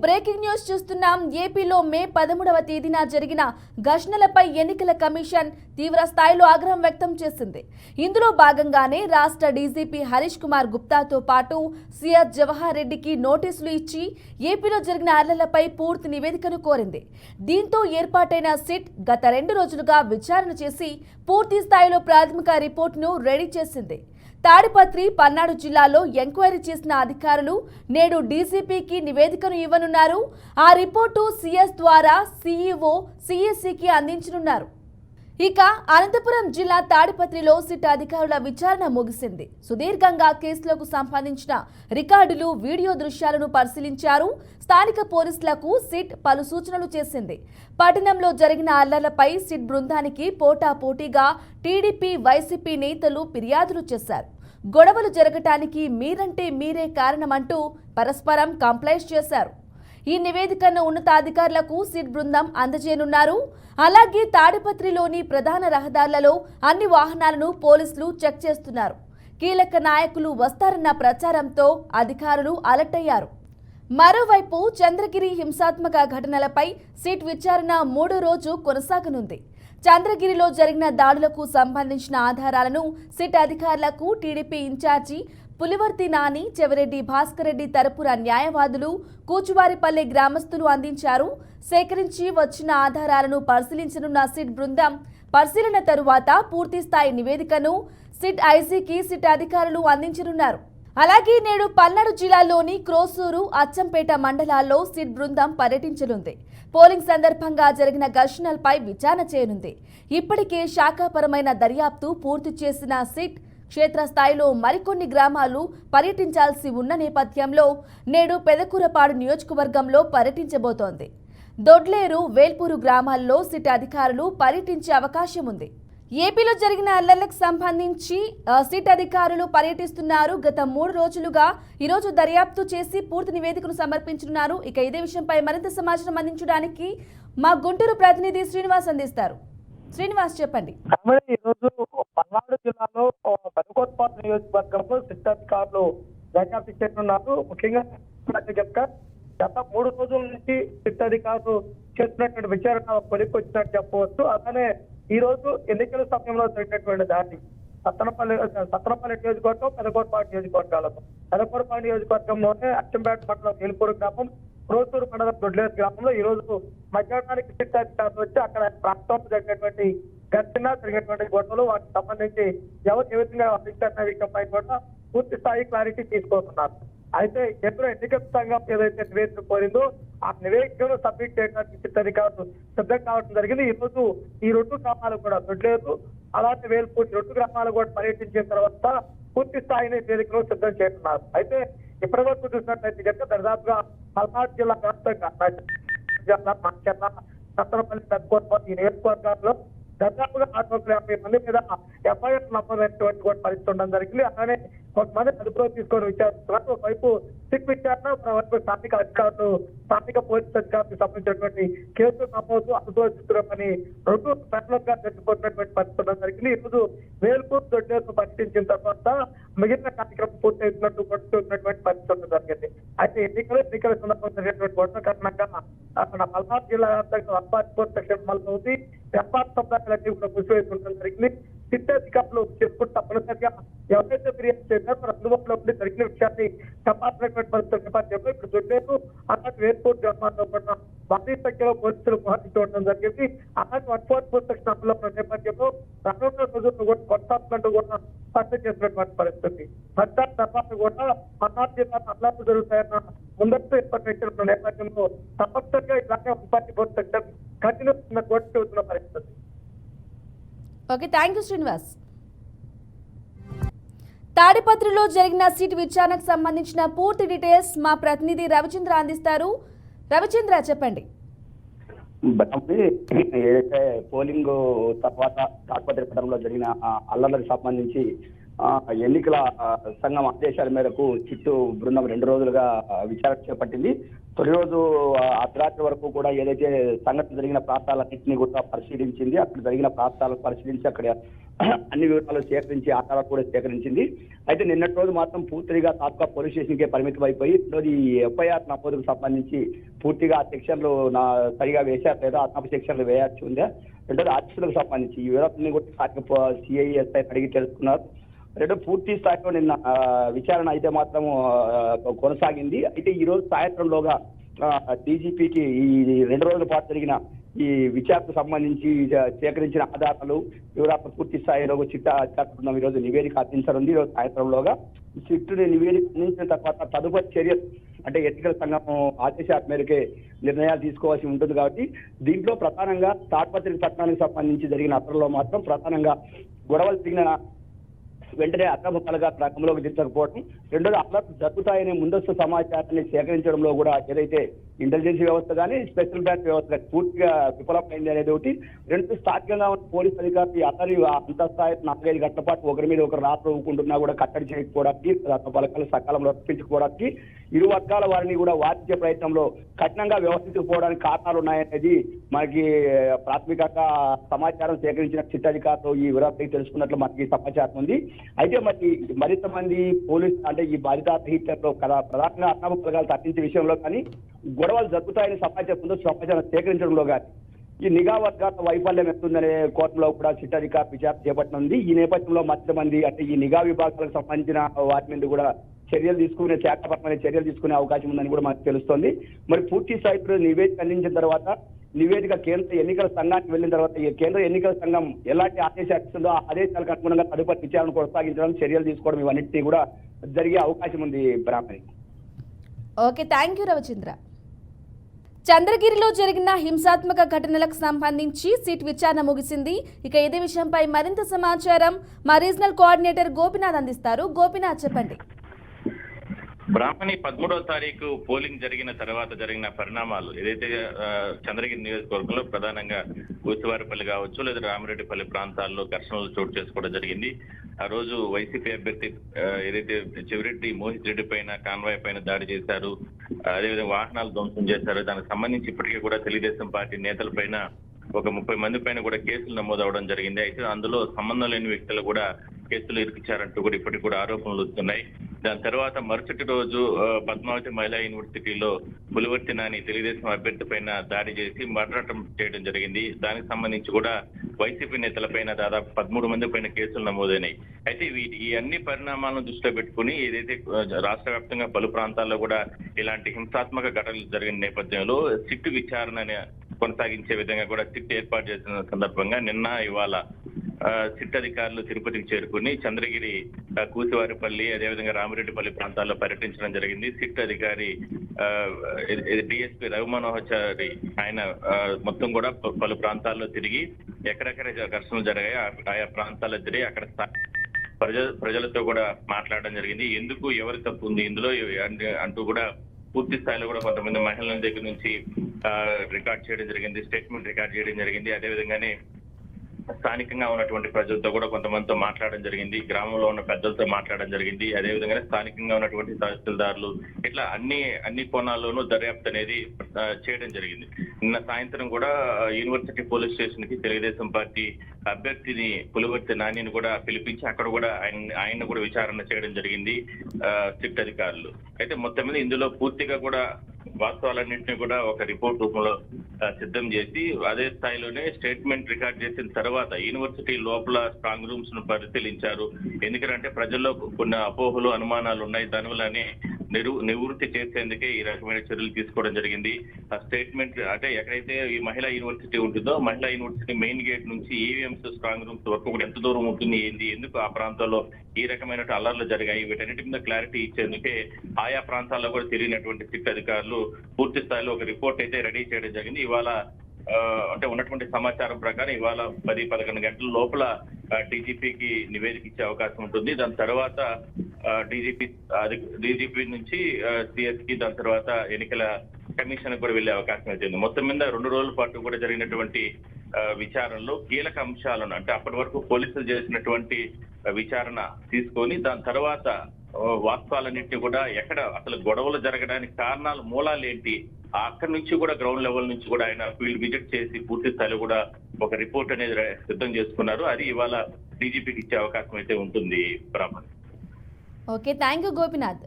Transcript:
Breaking news చూస్తున్నాం. ఏపీలో మే 13వ తేదీన జరిగిన ఘర్షణలపై ఎన్నికల కమిషన్ తీవ్ర స్థాయిలో ఆగ్రహం వ్యక్తం చేసింది. ఇందులో భాగంగానే రాష్ట్ర డీజీపీ హరీష్ కుమార్ గుప్తాతో పాటు సీఎస్ జవహర్ రెడ్డికి నోటీసులు ఇచ్చి ఏపీలో జరిగిన అల్లర్లపై పూర్తి నివేదికను కోరింది. దీంతో ఏర్పాటైన సిట్ గత 2 రోజులుగా విచారణ చేసి పూర్తి స్థాయిలో ప్రాథమిక రిపోర్టును రెడీ చేసింది. తాడిపత్రి, పల్నాడు జిల్లాలో ఎంక్వైరీ చేసిన అధికారులు నేడు డీజీపీకి నివేదికను ఇవ్వనున్నారు. ఆ రిపోర్టు సీఎస్ ద్వారా సీఈఓ, సీఎస్సీకి అందించనున్నారు. ఇక అనంతపురం జిల్లా తాడిపత్రిలో సిట్ అధికారుల విచారణ ముగిసింది. సుదీర్ఘంగా కేసులకు సంబంధించిన రికార్డులు, వీడియో దృశ్యాలను పరిశీలించారు. స్థానిక పోలీసులకు సిట్ పలు సూచనలు చేసింది. పట్టణంలో జరిగిన అల్లర్లపై సిట్ బృందానికి పోటాపోటీగా టీడీపీ, వైసీపీ నేతలు ఫిర్యాదులు చేశారు. గొడవలు జరగటానికి మీరంటే మీరే కారణమంటూ పరస్పరం కంప్లైంట్ చేశారు. ఈ నివేదికను ఉన్నతాధికారులకు సిట్ బృందం అందజేయనున్నారు. అలాగే తాడిపత్రిలోని ప్రధాన రహదారులలో అన్ని వాహనాలను పోలీసులు చెక్ చేస్తున్నారు. కీలక నాయకులు వస్తారన్న ప్రచారంతో అధికారులు అలర్ట్ అయ్యారు. మరోవైపు చంద్రగిరి హింసాత్మక ఘటనలపై సిట్ విచారణ 3వ రోజు కొనసాగనుంది. చంద్రగిరిలో జరిగిన దాడులకు సంబంధించిన ఆధారాలను సిట్ అధికారులకు టీడీపీ ఇన్ఛార్జి పులివర్తి నాని, చెవిరెడ్డి భాస్కర్ రెడ్డి తరపున న్యాయవాదులు, కూచువారిపల్లె గ్రామస్తులు అందించారు. సేకరించి వచ్చిన ఆధారాలను పరిశీలించనున్న సిట్ బృందం పరిశీలన తరువాత పూర్తి స్థాయి నివేదికను సిట్ ఐజీకి సిట్ అధికారులు అందించనున్నారు. అలాగే నేడు పల్నాడు జిల్లాలోని క్రోసూరు, అచ్చంపేట మండలాల్లో సిట్ బృందం పర్యటించనుంది. పోలింగ్ సందర్భంగా జరిగిన ఘర్షణలపై విచారణ చేయనుంది. ఇప్పటికే శాఖాపరమైన దర్యాప్తు పూర్తి చేసిన సిట్ క్షేత్రస్థాయిలో మరికొన్ని గ్రామాలు పర్యటించాల్సి ఉన్న నేపథ్యంలో నేడు పెదకూరపాడు నియోజకవర్గంలో పర్యటించబోతోంది. దొడ్లేరు, వేల్పూరు గ్రామాల్లో సిట్ అధికారులు పర్యటించే అవకాశం ఉంది. ఏపీలో జరిగిన అల్లర్లకు సంబంధించి సిట్ అధికారులు పర్యటిస్తున్నారు. గత 3 రోజులుగా ఈరోజు దర్యాప్తు చేసి పూర్తి నివేదికను సమర్పించనున్నారు. ఇక ఇదే విషయంపై మరింత సమాచారం అందించడానికి మా గుంటూరు ప్రతినిధి శ్రీనివాస్ అందిస్తారు. శ్రీనివాస్, చెప్పండి. ఈరోజు పల్నాడు జిల్లాలో పెదకూరపాడు నియోజకవర్గంలో సిట్ అధికారులు దర్యాప్తు చేస్తున్నారు. ముఖ్యంగా గత 3 రోజుల నుంచి సిట్ అధికారులు చేస్తున్నటువంటి విచారణ కొలిక్కొచ్చినట్టు చెప్పవచ్చు. అలానే ఈ రోజు ఎన్నికల సమయంలో జరిగినటువంటి దాడి సత్తనపల్లి నియోజకవర్గం, పెదకూరపాడు నియోజకవర్గాలకు పెదకూరపాడు నియోజకవర్గంలోనే అచ్చంపేట మండలం వేల్పూరు గ్రామం, క్రోసూరు మండలం దొడ్లేరు గ్రామంలో ఈ రోజు మధ్యాహ్నానికి సిట్ అధికారులు వచ్చి అక్కడ ప్రాంతంలో జరిగినటువంటి ఘర్షణ, జరిగినటువంటి గొడవలు, వాటికి సంబంధించి ఎవరు ఏ విధంగా వ్యవహరించారనే విషయంపై కూడా పూర్తి స్థాయి క్లారిటీ తీసుకోతున్నారు. అయితే కేంద్ర ఎన్నికల సంఘం ఏదైతే నివేదిక కోరిందో ఆ నివేదికను సబ్మిట్ చేయడానికి సిట్ అధికారులు సిద్ధం కావడం జరిగింది. ఈ రోజు ఈ 2 గ్రామాలు కూడా దొడ్లేరు, అలాంటి వేల్పూర్ 2 గ్రామాలు కూడా పర్యటించిన తర్వాత పూర్తి స్థాయి నివేదికను సిద్ధం చేస్తున్నారు. అయితే ఇప్పటి వరకు చూసినట్లయితే కనుక దాదాపుగా పల్నాడు జిల్లా వ్యాప్తంగా సత్తనపల్లి, పెదకూరపాడు ఈ నియోజకవర్గాల్లో దాదాపుగా 650 మంది మీద ఎఫ్ఐఆర్ నమోదైనటువంటి కూడా పరిస్థితి ఉండడం జరిగింది. అలానే కొంతమంది అదుపులో తీసుకొని విచారిస్తున్నారు. ఒకవైపు సిట్ విచారణ, మరోవైపు స్థానిక అధికారులు, స్థానిక పోలీసు అధికారులకు సంబంధించినటువంటి కేసులు నమోదు, అదుపులో తీసుకురామని 2 ప్రశ్నలుగా జరిగిపోతున్నటువంటి పరిస్థితి ఉండడం జరిగింది. ఈ రోజు వేల్పూర్, దొడ్లేరు పరిశీలించిన తర్వాత మిగిలిన కార్యక్రమం పూర్తవుతున్నట్టు కొట్టుతున్నటువంటి పరిస్థితి ఉండడం జరిగింది. అయితే ఎన్నికల సందర్భంగా జరిగినటువంటి గొడవ కారణంగా అక్కడ పల్నాడు జిల్లా వ్యాప్తంగా అప్పార్ట్ సెక్షన్ మళ్ళీ వ్యాపార సంబంధాలన్నీ కూడా మూసివేసి ఉండడం జరిగింది. సిట్ అధికారులు చేసుకుంటూ తప్పనిసరిగా ఎవరైతే ఫిర్యాదు చేశారో మరి అందుబాటులో ఉండి జరిగిన విషయాన్ని చెప్పాల్సినటువంటి పరిస్థితి నేపథ్యంలో ఇప్పుడు దొడ్లేరు, అలాంటి వేల్పూర్ గ్రామాల్లో కూడా భారీ సంఖ్యలో పోలీసులు మోహరించి ఉండడం జరిగింది. అలాంటి 144 సెక్షన్ అమల్లో ఉన్న నేపథ్యంలో రానున్న రోజుల్లో కూడా కొనసాగుతున్నట్టు కూడా స్పష్టం చేసినటువంటి పరిస్థితి. మధ్యాహ్నం తర్వాత కూడా పల్నాడు జిల్లా అల్లాలు జరుగుతాయన్న ముందస్తు ఇన్ఫర్మేషన్ ఉన్న నేపథ్యంలో తప్పనిసరిగా ఇలాగే 144 సెక్షన్ కంటిన్యూ కూడా చెబుతున్న పరిస్థితి. Okay, thank you Srinivas. తాడిపత్రిలో జరిగిన సిట్ విచారణకు సంబంధించిన పూర్తి డీటెయిల్స్ మా ప్రతినిధి రవిచంద్ర అందిస్తారు. రవిచంద్ర, చెప్పండి. ఏదైతే పోలింగ్ తర్వాత తాడిపత్రి పట్టణంలో జరిగిన అల్లర్లకు సంబంధించి ఎన్నికల సంఘం ఆదేశాల మేరకు చిట్టు బృందం 2 రోజులుగా విచారణ చేపట్టింది. తొలి రోజు అర్ధరాత్రి వరకు కూడా ఏదైతే సంఘటన జరిగిన ప్రాంతాలన్నింటినీ కూడా పరిశీలించింది. అక్కడ జరిగిన ప్రాంతాలను పరిశీలించి అక్కడ అన్ని వివరాలు సేకరించి ఆధారాలు కూడా సేకరించింది. అయితే నిన్నటి రోజు మాత్రం పూర్తిగా తాలూకా పోలీస్ స్టేషన్కే పరిమితం అయిపోయి ఈరోజు ఈ ఎఫ్ఐఆర్ నమోదుకు సంబంధించి పూర్తిగా ఆ సెక్షన్లు సరిగా వేశారు లేదా అదనపు సెక్షన్లు వేయాల్సి ఉందా, రెండోది ఆర్టిస్టులకు సంబంధించి ఈ వివరాలన్నీ కూడా సిఐఎస్ఐ అడిగి తెలుసుకున్నారు. రెండో పూర్తి స్థాయిలో నిన్న విచారణ అయితే మాత్రం కొనసాగింది. అయితే ఈ రోజు సాయంత్రంలోగా డీజీపీకి ఈ 2 రోజుల పాటు జరిగిన ఈ విచారణకు సంబంధించి సేకరించిన ఆధారాలు వివరాలు పూర్తి స్థాయిలో చిట్టాబృందం ఈరోజు నివేదిక అందించనుంది. ఈరోజు సాయంత్రంలోగా చిట్టుని నివేదిక అందించిన తర్వాత తదుపరి చర్యలు అంటే ఎన్నికల సంఘం ఆదేశాల మేరకే నిర్ణయాలు తీసుకోవాల్సి ఉంటుంది. కాబట్టి దీంట్లో ప్రధానంగా తాడ్పత్రి పట్టణానికి సంబంధించి జరిగిన అతనిలో మాత్రం ప్రధానంగా గొడవలు జరిగిన వెంటనే అక్రమ పలగా రంగంలోకి దించకపోవడం, రెండోది అల్లర్లు జరుగుతాయనే ముందస్తు సమాచారాన్ని సేకరించడంలో కూడా ఏదైతే ఇంటెలిజెన్స్ వ్యవస్థ కానీ స్పెషల్ బ్రాంచ్ వ్యవస్థ పూర్తిగా విఫలమైంది అనేది ఒకటి. రెండు స్థానికంగా ఉన్న పోలీసు అధికారులు అతని అంతస్థాయి 4-5 గంటల పాటు ఒకరి మీద ఒకరు రాత్రి ఊకుంటున్నా కూడా కట్టడి చేయకపోవడానికి, పలకలు సకాలంలో రప్పించుకోవడానికి, ఇరు వర్గాల వారిని కూడా వాదించే ప్రయత్నంలో కఠినంగా వ్యవహరించకపోవడానికి కారణాలు ఉన్నాయనేది మనకి ప్రాథమికంగా సమాచారం సేకరించిన చిట్టాధికారులు ఈ వివరాలు తెలుసుకున్నట్లు మనకి సమాచారం ఉంది. అయితే మరింత మంది పోలీసు అంటే ఈ బాధితాహిత్యంలో ప్రధానంగా అక్రమ పలకాలు తప్పించే విషయంలో కానీ గొడవలు జరుగుతాయని సమాచారం సేకరించడంలో కానీ ఈ నిఘా వర్గాల వైఫల్యం ఎత్తుందనే కోర్టులో కూడా చిట్టాధికారులు విచారణ చేపట్టనుంది. ఈ నేపథ్యంలో మంది అంటే ఈ నిఘా విభాగాలకు సంబంధించిన వాటి మీద కూడా శాఖపరమైన చర్యలు తీసుకునే అవకాశం ఉందని కూడా మనకు తెలుస్తోంది. మరి పూర్తి స్థాయిలో నివేదిక అందించిన తర్వాత నివేదిక కేంద్ర ఎన్నికల సంఘానికి వెళ్ళిన తర్వాత ఈ కేంద్ర ఎన్నికల సంఘం ఎలాంటి ఆదేశాలు ఇస్తుందో ఆ ఆదేశాలకు అనుగుణంగా తదుపరి విచారణ కొనసాగించడం, చర్యలు తీసుకోవడం ఇవన్నింటినీ కూడా జరిగే అవకాశం ఉంది. Brahmani. Okay, thank you Ravichandra. చంద్రగిరిలో జరిగిన హింసాత్మక ఘటనలకు సంబంధించి సిట్ విచారణ ముగిసింది. ఇక ఇదే విషయంపై మరింత సమాచారం మా రీజనల్ కోఆర్డినేటర్ గోపినాథ్ అందిస్తారు. గోపినాథ్, చెప్పండి. బ్రాహ్మణి 13వ తారీఖు పోలింగ్ జరిగిన తర్వాత జరిగిన పరిణామాలు ఏదైతే చంద్రగిరి నియోజకవర్గంలో ప్రధానంగా కూసివారిపల్లి కావచ్చు లేదా రామిరెడ్డిపల్లి ప్రాంతాల్లో ఘర్షణలు చోటు చేసుకోవడం జరిగింది. ఆ రోజు వైసీపీ అభ్యర్థి ఏదైతే చెవిరెడ్డి మోహిత్ రెడ్డి పైన కాన్వాయ్ పైన దాడి చేశారు, అదేవిధంగా వాహనాలు ధ్వంసం చేశారు. దానికి సంబంధించి ఇప్పటికీ కూడా తెలుగుదేశం పార్టీ నేతల పైన ఒక 30 మంది పైన కూడా కేసులు నమోదవడం జరిగింది. అయితే అందులో సంబంధం లేని వ్యక్తులు కూడా కేసులు ఇరికించారంటూ కూడా ఇప్పటికి కూడా ఆరోపణలు వస్తున్నాయి. దాని తర్వాత మరుసటి రోజు పద్మావతి మహిళా యూనివర్సిటీలో పులివర్తి నాని తెలుగుదేశం అభ్యర్థి పైన దాడి చేసి మర్డర్ చేయడం జరిగింది. దానికి సంబంధించి కూడా వైసీపీ నేతల పైన దాదాపు 13 మంది పైన కేసులు నమోదైనాయి. అయితే ఈ అన్ని పరిణామాలను దృష్టిలో పెట్టుకుని ఏదైతే రాష్ట్ర వ్యాప్తంగా పలు ప్రాంతాల్లో కూడా ఇలాంటి హింసాత్మక ఘటనలు జరిగిన నేపథ్యంలో సిట్ విచారణ కొనసాగించే విధంగా కూడా సిట్ ఏర్పాటు చేసిన సందర్భంగా నిన్న ఇవాళ సిట్ అధికారులు తిరుపతికి చేరుకుని చంద్రగిరి, కూసివారిపల్లి, అదేవిధంగా రామిరెడ్డిపల్లి ప్రాంతాల్లో పర్యటించడం జరిగింది. సిట్ అధికారి డిఎస్పీ రఘుమనోహచారి ఆయన మొత్తం కూడా పలు ప్రాంతాల్లో తిరిగి ఎక్కడెక్కడ ఘర్షణలు జరిగాయి ఆయా ప్రాంతాల్లో తిరిగి అక్కడ ప్రజలతో కూడా మాట్లాడడం జరిగింది. ఎందుకు ఎవరి తప్పు ఉంది ఇందులో అంటూ కూడా పూర్తి స్థాయిలో కూడా కొంతమంది మహిళల దగ్గర నుంచి రికార్డ్ చేయడం జరిగింది, స్టేట్మెంట్ రికార్డ్ చేయడం జరిగింది. అదేవిధంగానే స్థానికంగా ఉన్నటువంటి ప్రజలతో కూడా కొంతమందితో మాట్లాడడం జరిగింది, గ్రామంలో ఉన్న పెద్దలతో మాట్లాడడం జరిగింది. అదేవిధంగా స్థానికంగా ఉన్నటువంటి తహసీల్దారులు ఇట్లా అన్ని కోణాల్లోనూ దర్యాప్తు అనేది చేయడం జరిగింది. నిన్న సాయంత్రం కూడా యూనివర్సిటీ పోలీస్ స్టేషన్ కి తెలుగుదేశం పార్టీ అభ్యర్థిని పులివర్తి నానిని కూడా పిలిపించి అక్కడ కూడా ఆయన కూడా విచారణ చేయడం జరిగింది సిట్ అధికారులు. అయితే మొత్తం మీద ఇందులో పూర్తిగా కూడా వాస్తవాలన్నింటినీ కూడా ఒక రిపోర్ట్ రూపంలో సిద్ధం చేసి అదే స్థాయిలోనే స్టేట్మెంట్ రికార్డ్ చేసిన తర్వాత యూనివర్సిటీ లోపల స్ట్రాంగ్ రూమ్స్ ను పరిశీలించారు. ఎందుకంటే ప్రజల్లో కొన్ని అపోహలు, అనుమానాలు ఉన్నాయి. దానివల్లనే నివృత్తి చేసేందుకే ఈ రకమైన చర్యలు తీసుకోవడం జరిగింది. ఆ స్టేట్మెంట్ అంటే ఎక్కడైతే ఈ మహిళా యూనివర్సిటీ ఉంటుందో మహిళా యూనివర్సిటీ మెయిన్ గేట్ నుంచి ఈవీఎంస్ స్ట్రాంగ్ రూమ్స్ వరకు కూడా ఎంత దూరం ఉంటుంది, ఎందుకు ఆ ప్రాంతాల్లో ఈ రకమైన అల్లర్లు జరిగాయి, వీటన్నిటి మీద క్లారిటీ ఇచ్చేందుకే ఆయా ప్రాంతాల్లో కూడా తిరిగినటువంటి సిట్ అధికారులు పూర్తి స్థాయిలో ఒక రిపోర్ట్ అయితే రెడీ చేయడం జరిగింది. ఇవాళ అంటే ఉన్నటువంటి సమాచారం ప్రకారం ఇవాళ 10-11 గంటల లోపల డీజీపీకి నివేదిక ఇచ్చే అవకాశం ఉంటుంది. దాని తర్వాత డీజీపీ నుంచి సిఎస్ కి, దాని తర్వాత ఎన్నికల కమిషన్ కూడా వెళ్లే అవకాశం అయితే ఉంది. మొత్తం మీద 2 రోజుల పాటు కూడా జరిగినటువంటి విచారణలో కీలక అంశాలను అంటే అప్పటి వరకు పోలీసులు చేసినటువంటి విచారణ తీసుకొని దాని తర్వాత వాస్తవాలన్నింటినీ కూడా ఎక్కడ అసలు గొడవలు జరగడానికి కారణాలు మూలాలు ఏంటి అక్కడి నుంచి కూడా గ్రౌండ్ లెవెల్ నుంచి కూడా ఆయన ఫీల్డ్ విజిట్ చేసి పూర్తి స్థాయిలో కూడా ఒక రిపోర్ట్ అనేది సిద్ధం చేసుకున్నారు. అది ఇవాళ డీజీపీకి ఇచ్చే అవకాశం అయితే ఉంటుంది. బ్రాహ్మణ్. Okay, thank you Gopinath.